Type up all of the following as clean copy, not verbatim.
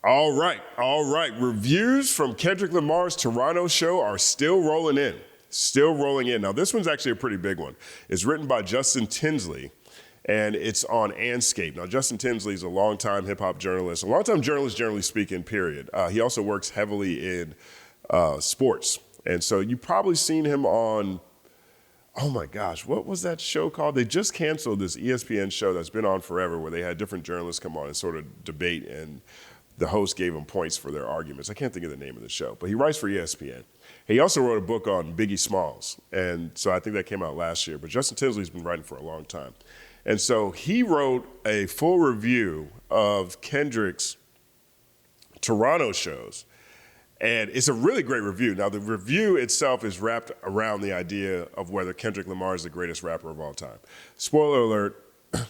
All right, all right. Reviews from Kendrick Lamar's Toronto show are still rolling in. Still rolling in. Now, this one's actually a pretty big one. It's written by Justin Tinsley, and it's on Anscape. Now, Justin Tinsley is a longtime hip-hop journalist, a longtime journalist, generally speaking, period. He also works heavily in sports. And so you've probably seen him on, oh my gosh, what was that show called? They just canceled this ESPN show that's been on forever where they had different journalists come on and sort of debate, and the host gave them points for their arguments. I can't think of the name of the show, but he writes for ESPN. He also wrote a book on Biggie Smalls, and so I think that came out last year. But Justin Tinsley's been writing for a long time. And so he wrote a full review of Kendrick's Toronto shows, and it's a really great review. Now, the review itself is wrapped around the idea of whether Kendrick Lamar is the greatest rapper of all time. Spoiler alert,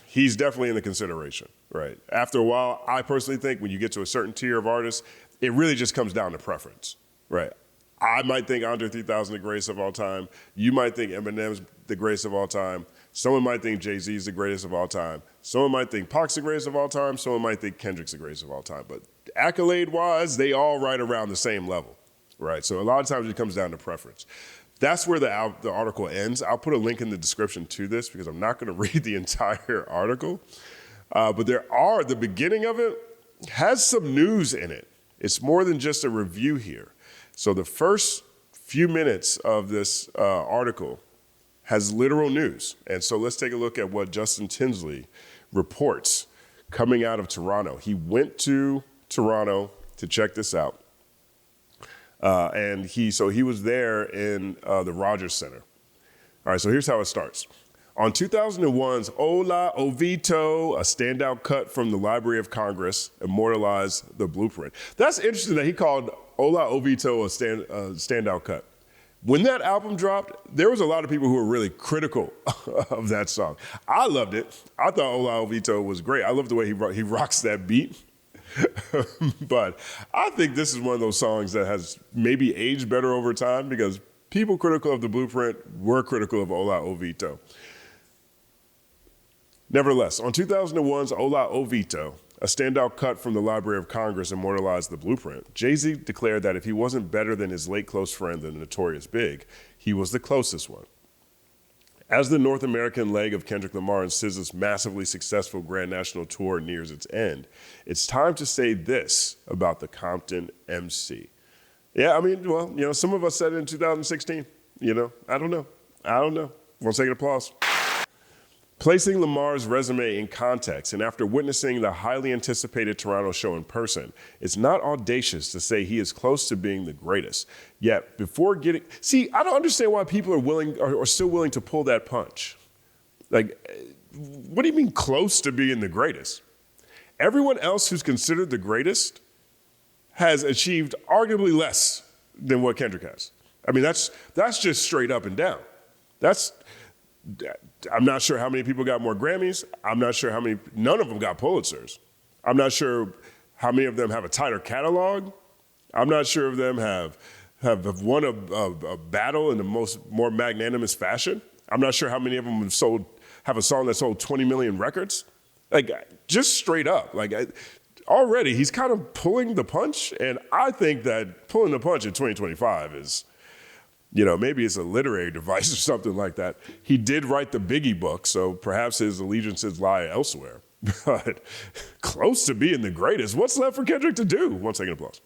he's definitely in the consideration, right? After a while, I personally think when you get to a certain tier of artists, it really just comes down to preference, right? I might think Andre 3000 the greatest of all time. You might think Eminem's the greatest of all time. Someone might think Jay-Z's the greatest of all time. Someone might think Pac's the greatest of all time. Someone might think Kendrick's the greatest of all time. But accolade-wise, they all right around the same level, right? So a lot of times it comes down to preference. That's where the article ends. I'll put a link in the description to this because I'm not going to read the entire article. But the beginning of it has some news in it. It's more than just a review here. So the first few minutes of this article has literal news. And so let's take a look at what Justin Tinsley reports coming out of Toronto. He went to Toronto to check this out. And he was there in the Rogers Center. All right, so here's how it starts. On 2001's Ola Ovito, a standout cut from the Library of Congress, immortalized the blueprint. That's interesting that he called Ola Ovito a standout cut. When that album dropped, there was a lot of people who were really critical of that song. I loved it. I thought Ola Ovito was great. I love the way he rocks that beat. But I think this is one of those songs that has maybe aged better over time because people critical of the blueprint were critical of Ola Ovito. Nevertheless, on 2001's Ola Ovito, a standout cut from the Library of Congress immortalized the blueprint, Jay-Z declared that if he wasn't better than his late close friend, the Notorious Big, he was the closest one. As the North American leg of Kendrick Lamar and SZA's massively successful Grand National Tour nears its end, it's time to say this about the Compton MC. Yeah, I mean, well, some of us said it in 2016. I don't know. 1 second applause. Placing Lamar's resume in context, and after witnessing the highly anticipated Toronto show in person, it's not audacious to say he is close to being the greatest. Yet, before I don't understand why people are still willing to pull that punch. Like, what do you mean close to being the greatest? Everyone else who's considered the greatest has achieved arguably less than what Kendrick has. I mean, that's just straight up and down. I'm not sure how many people got more Grammys. I'm not sure none of them got Pulitzers. I'm not sure how many of them have a tighter catalog. I'm not sure if them have won a battle in the more magnanimous fashion. I'm not sure how many of them have a song that sold 20 million records. Like, just straight up. Already he's kind of pulling the punch, and I think that pulling the punch in 2025 is, maybe it's a literary device or something like that. He did write the Biggie book, so perhaps his allegiances lie elsewhere. But close to being the greatest, what's left for Kendrick to do? 1 second applause.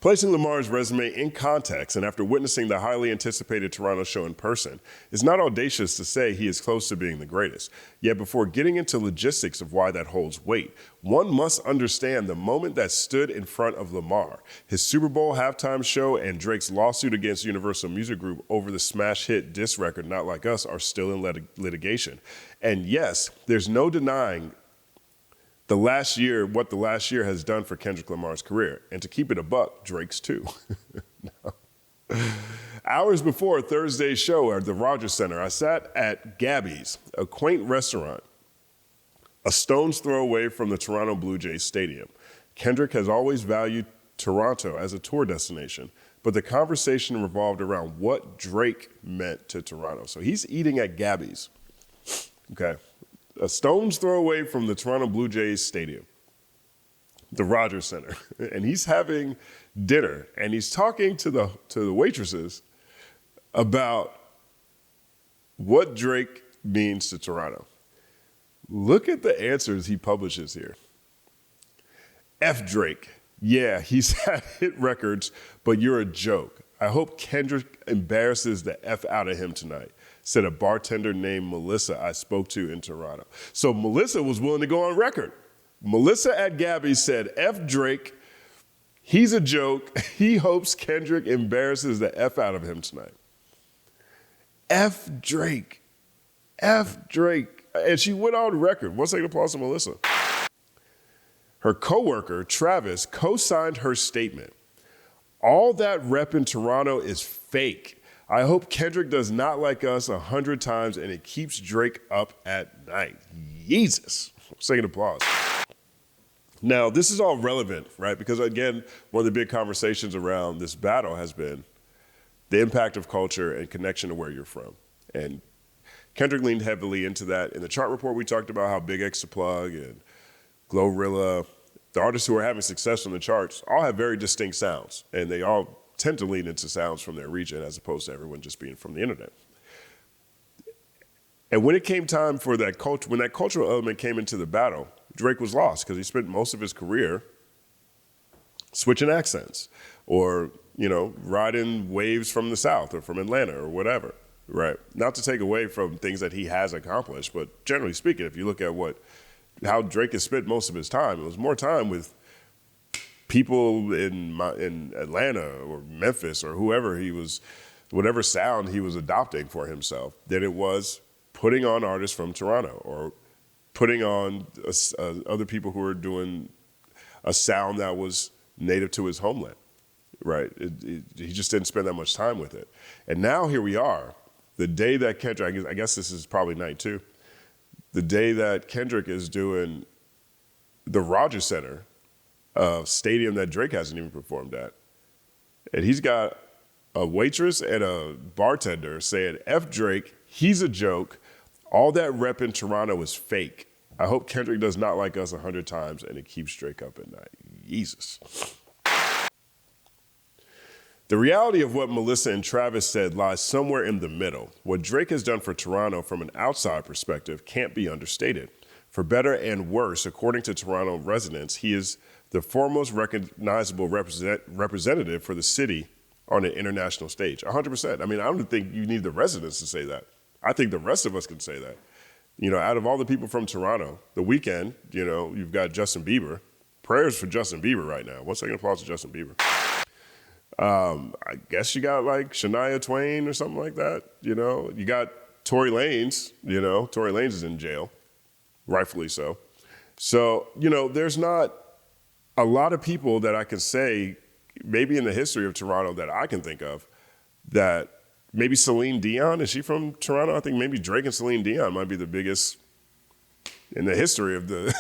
Placing Lamar's resume in context and after witnessing the highly anticipated Toronto show in person, it's not audacious to say he is close to being the greatest. Yet before getting into logistics of why that holds weight, one must understand the moment that stood in front of Lamar. His Super Bowl halftime show and Drake's lawsuit against Universal Music Group over the smash hit diss record Not Like Us are still in litigation. And yes, there's no denying what the last year has done for Kendrick Lamar's career. And to keep it a buck, Drake's too. No. Hours before Thursday's show at the Rogers Center, I sat at Gabby's, a quaint restaurant, a stone's throw away from the Toronto Blue Jays Stadium. Kendrick has always valued Toronto as a tour destination, but the conversation revolved around what Drake meant to Toronto. So he's eating at Gabby's. Okay. A stone's throw away from the Toronto Blue Jays Stadium. the Rogers Center, and he's having dinner, and he's talking to the waitresses about what Drake means to Toronto. Look at the answers he publishes here. F Drake. Yeah, he's had hit records, but you're a joke. I hope Kendrick embarrasses the F out of him tonight, said a bartender named Melissa I spoke to in Toronto. So Melissa was willing to go on record. Melissa at Gabby said, F Drake, he's a joke. He hopes Kendrick embarrasses the F out of him tonight. F Drake. F Drake. And she went on record. One second applause to Melissa. Her coworker, Travis, co-signed her statement. All that rep in Toronto is fake. I hope Kendrick does not like us 100 times and it keeps Drake up at night. Jesus. Second applause. Now, this is all relevant, right? Because again, one of the big conversations around this battle has been the impact of culture and connection to where you're from. And Kendrick leaned heavily into that. In the chart report, we talked about how Big X the Plug and Glorilla, the artists who are having success on the charts, all have very distinct sounds. And they all tend to lean into sounds from their region as opposed to everyone just being from the internet. And when it came time for that culture, when that cultural element came into the battle, Drake was lost because he spent most of his career switching accents or, riding waves from the South or from Atlanta or whatever, right? Not to take away from things that he has accomplished, but generally speaking, if you look at how Drake has spent most of his time, it was more time with people in Atlanta or Memphis or whatever sound he was adopting for himself, than it was putting on artists from Toronto or putting on other people who were doing a sound that was native to his homeland, right? He just didn't spend that much time with it. And now here we are, the day that Kendrick, I guess this is probably night two, the day that Kendrick is doing the Rogers Center, a stadium that Drake hasn't even performed at. And he's got a waitress and a bartender saying, F Drake, he's a joke. All that rep in Toronto is fake. I hope Kendrick does not like us 100 times and it keeps Drake up at night. Jesus. The reality of what Melissa and Travis said lies somewhere in the middle. What Drake has done for Toronto from an outside perspective can't be understated. For better and worse, according to Toronto residents, he is the foremost recognizable representative for the city on an international stage. 100%. I mean, I don't think you need the residents to say that. I think the rest of us can say that. Out of all the people from Toronto, The Weeknd, you've got Justin Bieber. Prayers for Justin Bieber right now. 1 second applause to Justin Bieber. I guess you got like Shania Twain or something like that. You got Tory Lanez. Tory Lanez is in jail, rightfully so. So, there's not a lot of people that I can say, maybe in the history of Toronto that I can think of, that maybe Celine Dion, is she from Toronto? I think maybe Drake and Celine Dion might be the biggest in the history of the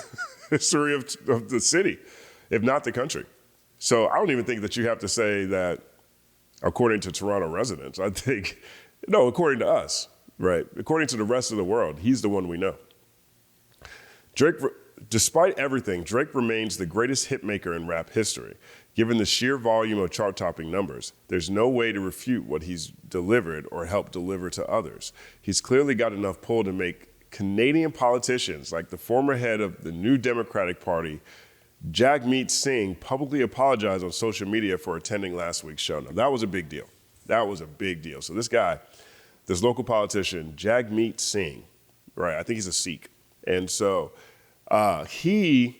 history of the city, if not the country. So I don't even think that you have to say that according to Toronto residents. I think, no, according to us, right? According to the rest of the world, he's the one we know. Drake, despite everything, Drake remains the greatest hitmaker in rap history. Given the sheer volume of chart-topping numbers, there's no way to refute what he's delivered or helped deliver to others. He's clearly got enough pull to make Canadian politicians, like the former head of the New Democratic Party, Jagmeet Singh, publicly apologize on social media for attending last week's show. Now, that was a big deal. That was a big deal. So this guy, this local politician, Jagmeet Singh, right, I think he's a Sikh. And so he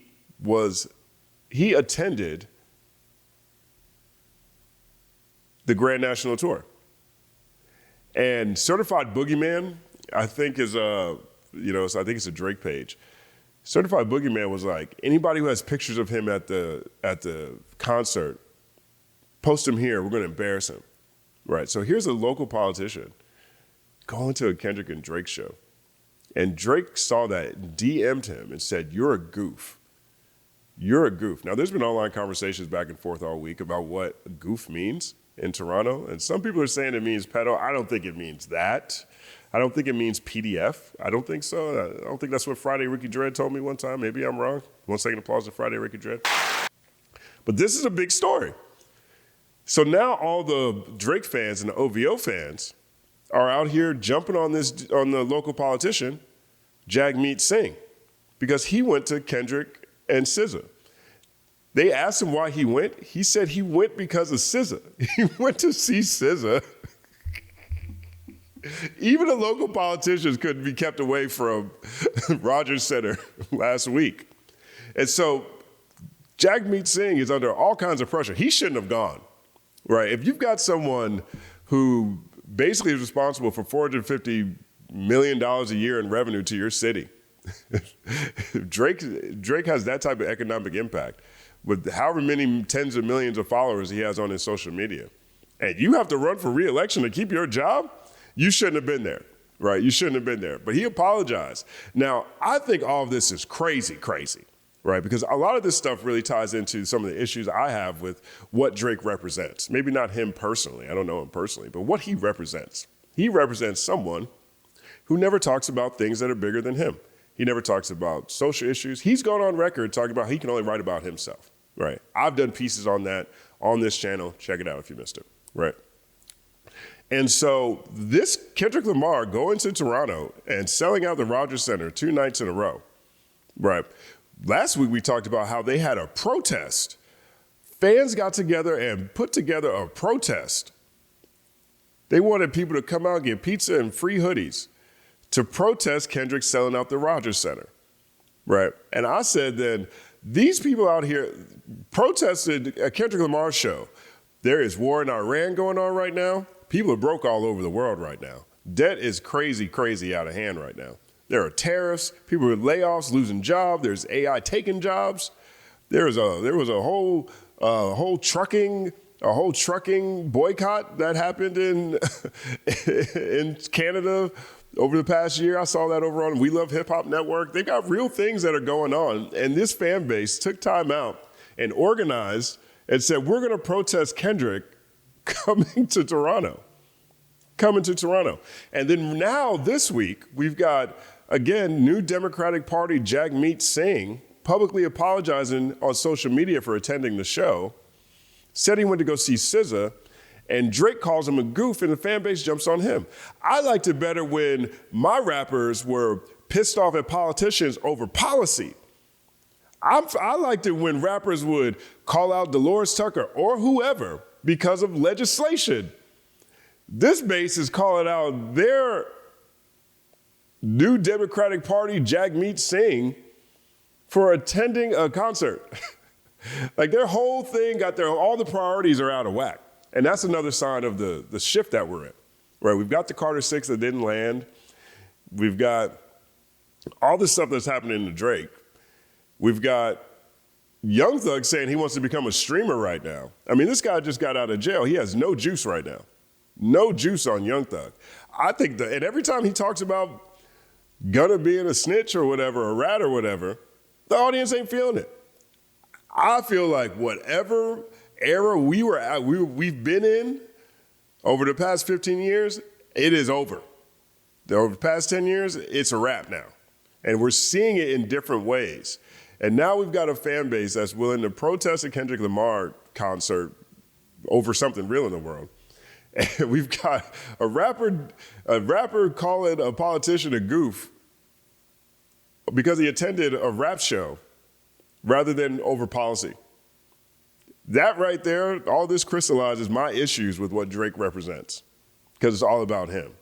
attended the Grand National Tour. And Certified Boogeyman, I think is so I think it's a Drake page. Certified Boogeyman was like, anybody who has pictures of him at the concert, post him here, we're gonna embarrass him. Right, so here's a local politician going to a Kendrick and Drake show. And Drake saw that, DM'd him and said, you're a goof. You're a goof. Now, there's been online conversations back and forth all week about what a goof means in Toronto. And some people are saying it means pedo. I don't think it means that. I don't think it means PDF. I don't think so. I don't think that's what Friday Ricky Dredd told me one time. Maybe I'm wrong. 1 second applause to Friday Ricky Dredd. But this is a big story. So now all the Drake fans and the OVO fans are out here jumping on the local politician, Jagmeet Singh, because he went to Kendrick and SZA. They asked him why he went. He said he went because of SZA. He went to see SZA. Even the local politicians couldn't be kept away from Rogers Center last week. And so Jagmeet Singh is under all kinds of pressure. He shouldn't have gone, right? If you've got someone who basically is responsible for $450 million a year in revenue to your city, Drake has that type of economic impact with however many tens of millions of followers he has on his social media. And you have to run for re-election to keep your job? You shouldn't have been there, right? You shouldn't have been there. But he apologized. Now, I think all of this is crazy, right? Because a lot of this stuff really ties into some of the issues I have with what Drake represents. Maybe not him personally, I don't know him personally, but what he represents. He represents someone who never talks about things that are bigger than him. He never talks about social issues. He's gone on record talking about he can only write about himself, right? I've done pieces on that on this channel. Check it out if you missed it, right? And so this Kendrick Lamar going to Toronto and selling out the Rogers Center 2 nights in a row, right? Last week we talked about how they had a protest. Fans got together and put together a protest. They wanted people to come out and get pizza and free hoodies to protest Kendrick selling out the Rogers Center, right? And I said then, these people out here protested a Kendrick Lamar show. There is war in Iran going on right now. People are broke all over the world right now. Debt is crazy out of hand right now. There are tariffs, people with layoffs, losing jobs. There's AI taking jobs. There was a whole trucking boycott that happened in in Canada over the past year. I saw that over on We Love Hip Hop Network. They've got real things that are going on, and this fan base took time out and organized and said, we're going to protest Kendrick coming to Toronto. And then now this week, we've got, again, new Democratic Party Jagmeet Singh publicly apologizing on social media for attending the show, said he went to go see SZA, and Drake calls him a goof and the fan base jumps on him. I liked it better when my rappers were pissed off at politicians over policy. I liked it when rappers would call out Dolores Tucker or whoever because of legislation. This base is calling out their new Democratic Party Jagmeet Singh for attending a concert. Like their whole thing all the priorities are out of whack. And that's another sign of the shift that we're in, right? We've got the Carter 6 that didn't land. We've got all this stuff that's happening to Drake. We've got Young Thug saying he wants to become a streamer right now. I mean, this guy just got out of jail. He has no juice right now. No juice on Young Thug. I think and every time he talks about Gunna being a snitch or whatever, a rat or whatever, the audience ain't feeling it. I feel like whatever era we've been in over the past 15 years, it is over. Over the past 10 years, it's a wrap now. And we're seeing it in different ways. And now we've got a fan base that's willing to protest a Kendrick Lamar concert over something real in the world. And we've got a rapper calling a politician a goof because he attended a rap show rather than over policy. That right there, all this crystallizes my issues with what Drake represents because it's all about him.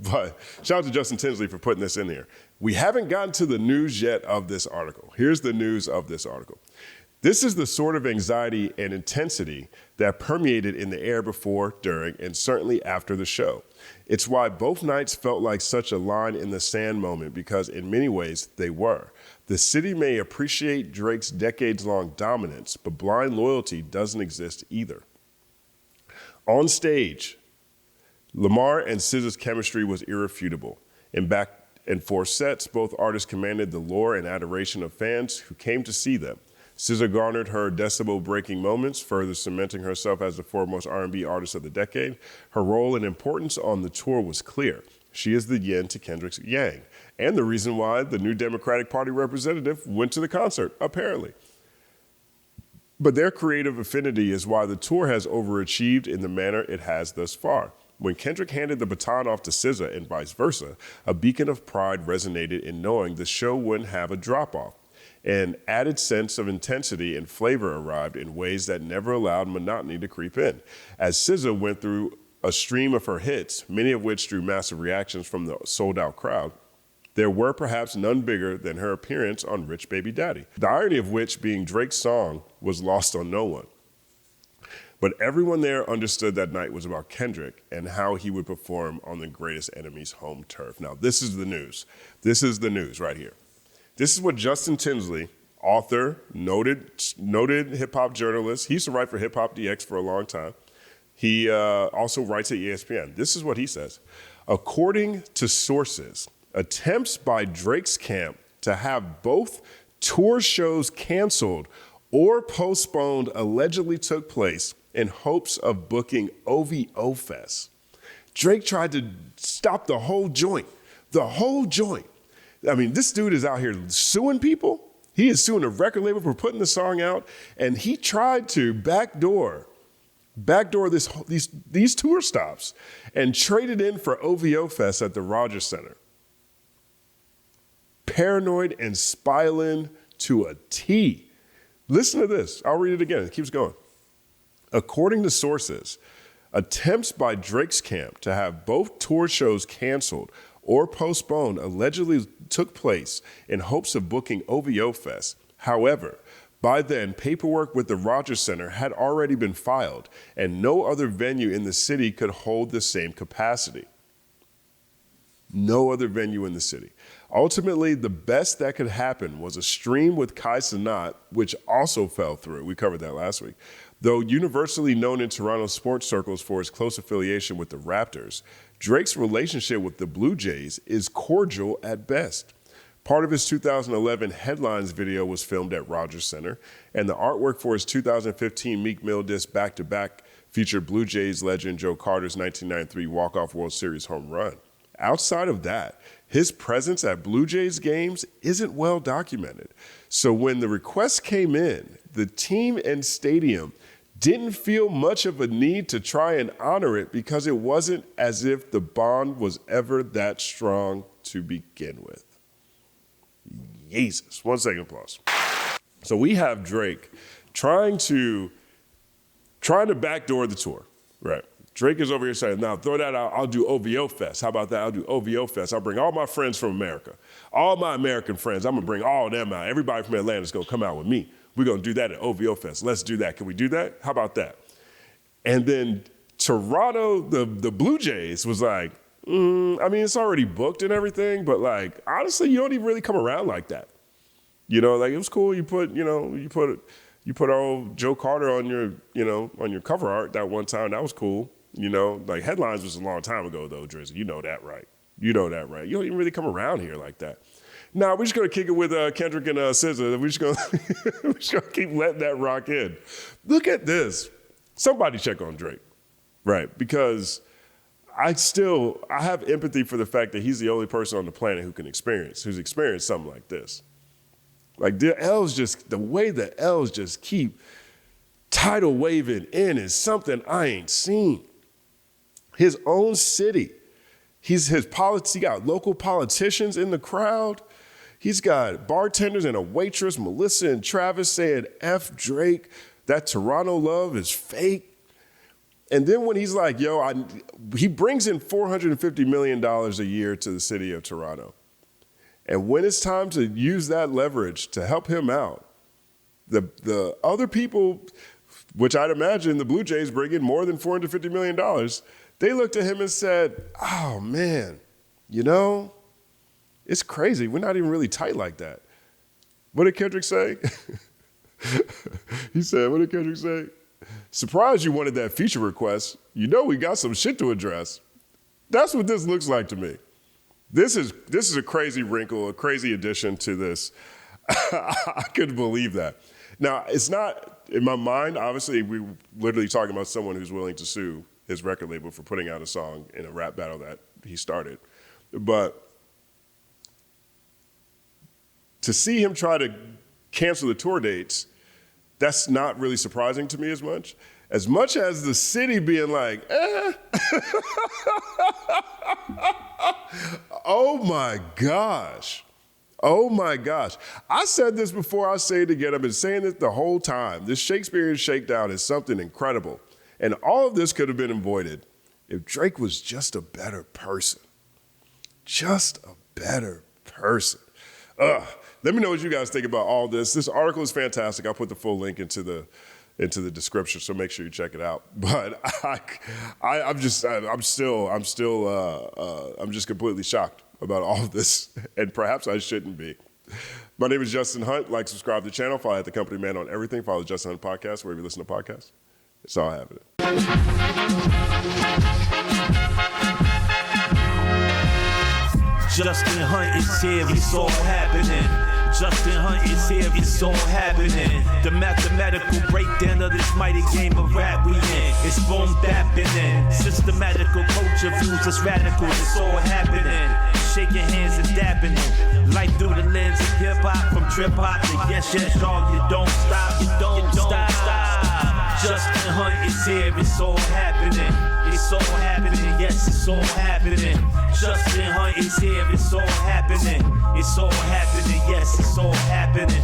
But shout out to Justin Tinsley for putting this in there. We haven't gotten to the news yet of this article. Here's the news of this article. This is the sort of anxiety and intensity that permeated in the air before, during, and certainly after the show. It's why both nights felt like such a line in the sand moment because in many ways they were. The city may appreciate Drake's decades-long dominance, but blind loyalty doesn't exist either. On stage, Lamar and SZA's chemistry was irrefutable. In back and forth sets, both artists commanded the lore and adoration of fans who came to see them. SZA garnered her decibel-breaking moments, further cementing herself as the foremost R&B artist of the decade. Her role and importance on the tour was clear. She is the yin to Kendrick's yang, and the reason why the new Democratic Party representative went to the concert, apparently. But their creative affinity is why the tour has overachieved in the manner it has thus far. When Kendrick handed the baton off to SZA and vice versa, a beacon of pride resonated in knowing the show wouldn't have a drop-off. An added sense of intensity and flavor arrived in ways that never allowed monotony to creep in. As SZA went through a stream of her hits, many of which drew massive reactions from the sold-out crowd, there were perhaps none bigger than her appearance on Rich Baby Daddy, the irony of which being Drake's song was lost on no one. But everyone there understood that night was about Kendrick and how he would perform on the Greatest Enemy's home turf. Now, this is the news. This is the news right here. This is what Justin Tinsley, author, noted hip-hop journalist, he used to write for Hip Hop DX for a long time. He also writes at ESPN. This is what he says. According to sources, attempts by Drake's camp to have both tour shows canceled or postponed allegedly took place in hopes of booking OVO Fest. Drake tried to stop the whole joint. The whole joint. I mean, this dude is out here suing people. He is suing a record label for putting the song out, and he tried to backdoor these tour stops and traded in for OVO Fest at the Rogers Center. Paranoid and spiraling to a T. Listen to this. I'll read it again. It keeps going. According to sources, attempts by Drake's camp to have both tour shows canceled or postponed allegedly took place in hopes of booking OVO Fest. However, by then, paperwork with the Rogers Center had already been filed, and no other venue in the city could hold the same capacity. No other venue in the city. Ultimately, the best that could happen was a stream with Kai Cenat, which also fell through. We covered that last week. Though universally known in Toronto sports circles for his close affiliation with the Raptors, Drake's relationship with the Blue Jays is cordial at best. Part of his 2011 Headlines video was filmed at Rogers Center, and the artwork for his 2015 Meek Mill disc Back-to-Back featured Blue Jays legend Joe Carter's 1993 walk-off World Series home run. Outside of that, his presence at Blue Jays games isn't well documented. So when the request came in, the team and stadium didn't feel much of a need to try and honor it because it wasn't as if the bond was ever that strong to begin with. Jesus. 1 second applause. So we have Drake trying to backdoor the tour, right? Drake is over here saying, now throw that out, I'll do OVO Fest. How about that? I'll do OVO Fest. I'll bring all my friends from America. All my American friends, I'm gonna bring all of them out. Everybody from Atlanta is gonna come out with me. We're gonna do that at OVO Fest. Let's do that. Can we do that? How about that? And then Toronto, the Blue Jays was like, I mean, it's already booked and everything, but like, honestly, you don't even really come around like that. You know, like it was cool. You put old Joe Carter on your cover art that one time. That was cool. You know, like Headlines was a long time ago though, Drizzy. You know that, right? You know that, right? You don't even really come around here like that. Nah, we're just gonna kick it with Kendrick and SZA. We're just gonna keep letting that rock in. Look at this. Somebody check on Drake, right? Because I have empathy for the fact that he's the only person on the planet who's experienced something like this. Like the way the L's just keep tidal waving in is something I ain't seen. His own city. He got local politicians in the crowd. He's got bartenders and a waitress, Melissa and Travis, saying F Drake, that Toronto love is fake. And then when he's like, he brings in $450 million a year to the city of Toronto. And when it's time to use that leverage to help him out, the other people, which I'd imagine the Blue Jays bring in more than $450 million, they looked at him and said, oh man, it's crazy. We're not even really tight like that. What did Kendrick say? He said, what did Kendrick say? Surprised you wanted that feature request. We got some shit to address. That's what this looks like to me. This is a crazy wrinkle, a crazy addition to this. I couldn't believe that. Now, it's not, in my mind, obviously, we're literally talking about someone who's willing to sue his record label for putting out a song in a rap battle that he started. But to see him try to cancel the tour dates, that's not really surprising to me as much. As much as the city being like, oh my gosh. Oh my gosh. I said this before, I'll say it again. I've been saying it the whole time. This Shakespearean shakedown is something incredible. And all of this could have been avoided if Drake was just a better person. Just a better person. Let me know what you guys think about all this. This article is fantastic. I'll put the full link into the description, so make sure you check it out. But I'm just completely shocked about all of this, and perhaps I shouldn't be. My name is Justin Hunt. Like, subscribe to the channel. Follow The Company Man on everything. Follow the Justin Hunt Podcast wherever you listen to podcasts. It's all happening. Justin Hunt is here, it's all happening. Justin Hunt is here, it's all happening. The mathematical breakdown of this mighty game of rap we in. It's boom bapping. Systematical culture views that's radical, it's all happening. Shaking hands and dapping it. Life through the lens of hip hop, from trip hop to yes, dog, you don't stop, you don't stop. Justin Hunt is here, it's all happening. It's all happening, yes, it's all happening. Justin Hunt is here, it's all happening. It's all happening, yes, it's all happening.